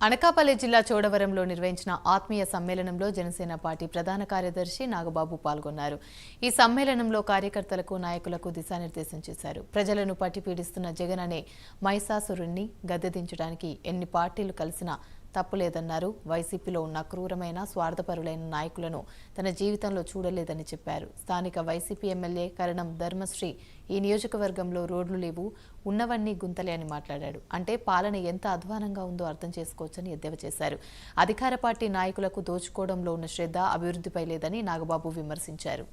అనకాపల్లి జిల్లా చోడవరంలో నిర్వహించిన ఆత్మీయ సమ్మేళనంలో జనసేన పార్టీ ప్రధాన కార్యదర్శి నాగబాబు పాల్గొన్నారు. ఈ సమ్మేళనంలో కార్యకర్తలకు, నాయకులకు దిశానిర్దేశం చేశారు. ప్రజలను పట్టిపీడిస్తున్న జగన్ అనే మహిషాసురుణ్ణి గద్దెదించడానికి ఎన్ని పార్టీలు కలిసినా తప్పులేదన్నారు. వైసీపీలో ఉన్న క్రూరమైన, స్వార్థపరులైన నాయకులను తన జీవితంలో చూడలేదని చెప్పారు. స్థానిక వైసీపీ ఎమ్మెల్యే కరణం ధర్మశ్రీ ఈ నియోజకవర్గంలో రోడ్లు లేవు, ఉన్నవన్నీ గుంతలే అని మాట్లాడాడు. అంటే పాలన ఎంత అధ్వానంగా ఉందో అర్థం చేసుకోవచ్చని ఎద్దేవా చేశారు. అధికార పార్టీ నాయకులకు దోచుకోవడంలో ఉన్న శ్రద్ధ అభివృద్ధిపై లేదని నాగబాబు విమర్శించారు.